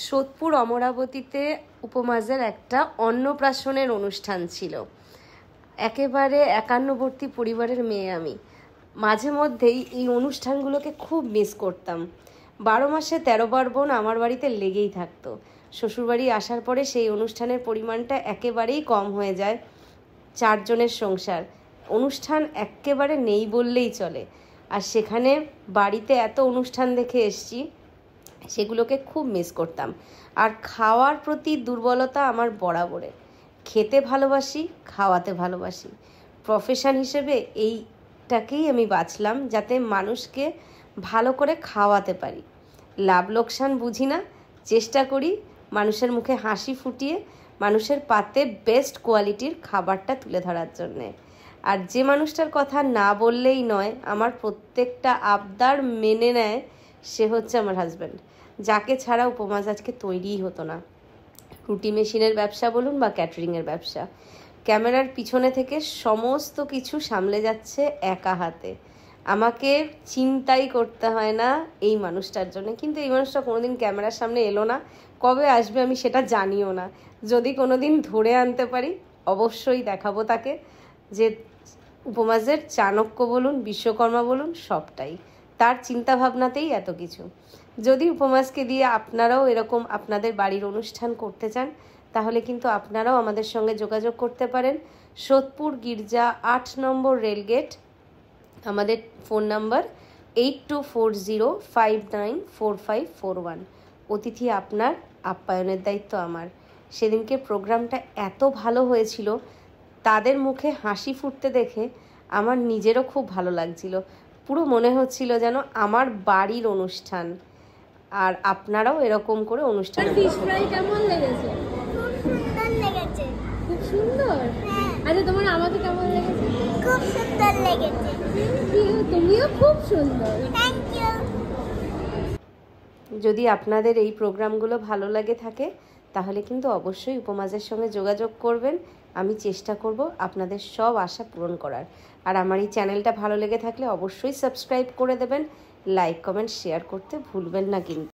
সোদপুর অমরাবতীতে উপমাজের একটা অন্নপ্রাশনের অনুষ্ঠান ছিল। একেবারে একান্নবর্তী পরিবারের মেয়ে আমি। মাঝে মধ্যেই এই অনুষ্ঠানগুলোকে খুব মিস করতাম। 12 মাসে 13 পার্বণ আমার বাড়িতে লেগেই থাকতো। শ্বশুরবাড়ি আসার পরে সেই অনুষ্ঠানের পরিমাণটা একেবারেই কম হয়ে যায়। 4 জনের সংসার, অনুষ্ঠান একেবারে নেই বললেই চলে। আর সেখানে বাড়িতে এত অনুষ্ঠান দেখে এসছি, সেগুলোকে খুব মিস করতাম। আর খাওয়ার প্রতি দুর্বলতা আমার বরাবরে। খেতে ভালোবাসি, খাওয়াতে ভালোবাসি। প্রফেশন হিসেবে এইটাকেই আমি বাছলাম, যাতে মানুষকে ভালো করে খাওয়াতে পারি। লাভ লোকসান বুঝি না, চেষ্টা করি মানুষের মুখে হাসি ফুটিয়ে মানুষের পাতে বেস্ট কোয়ালিটির খাবারটা তুলে ধরার জন্যে। আর যে মানুষটার কথা না বললেই নয়, আমার প্রত্যেকটা আবদার মেনে নেয়, সে হচ্ছে আমার হাজব্যান্ড, যাকে ছাড়া উপমাজ আজকে তৈরিই হতো না। রুটি মেশিনের ব্যবসা বলুন বা ক্যাটারিংয়ের ব্যবসা, ক্যামেরার পিছনে থেকে সমস্ত কিছু সামলে যাচ্ছে একা হাতে। আমাকে চিন্তাই করতে হয় না এই মানুষটার জন্য। কিন্তু এই মানুষটা কোনোদিন ক্যামেরার সামনে এলো না, কবে আসবে আমি সেটা জানিও না। যদি কোনোদিন ধরে আনতে পারি, অবশ্যই দেখাবো তাকে যে উপমাজের চাণক্য বলুন, বিশ্বকর্মা বলুন, সবটাই তার চিন্তাভাবনাতেই এত কিছু। যদি উপমাজকে দিয়ে আপনারাও এরকম আপনাদের বাড়ির অনুষ্ঠান করতে চান, তাহলে কিন্তু আপনারাও আমাদের সঙ্গে যোগাযোগ করতে পারেন। সোদপুর গির্জা 8 নম্বর রেলগেট। আমাদের ফোন নাম্বার 8240594541। অতিথি আপনার, আপ্যায়নের দায়িত্ব আমার। সেদিনকে প্রোগ্রামটা এত ভালো হয়েছিল, তাদের মুখে হাসি ফুটতে দেখে আমার নিজেরও খুব ভালো লাগছিল। পুরো মনে হচ্ছিল যেন আমার বাড়ির অনুষ্ঠান। আর আপনারাও এরকম করে অনুষ্ঠান। ফিশ ফ্রাই কেমন লেগেছে? খুব সুন্দর লেগেছে। খুব সুন্দর। আচ্ছা, তোমার আমাকে কেমন লেগেছে? খুব সুন্দর লেগেছে। তুমিও খুব সুন্দর। Thank you. যদি আপনাদের এই প্রোগ্রামগুলো ভালো লাগে থাকে, তাহলে কিন্তু অবশ্যই উপমাজের সঙ্গে যোগাযোগ করবেন। আমি চেষ্টা করব আপনাদের সব আশা পূরণ করার। আর আমার এই চ্যানেলটা ভালো লেগে থাকলে অবশ্যই সাবস্ক্রাইব করে দেবেন। লাইক, কমেন্ট, শেয়ার করতে ভুলবেন না কিন্তু।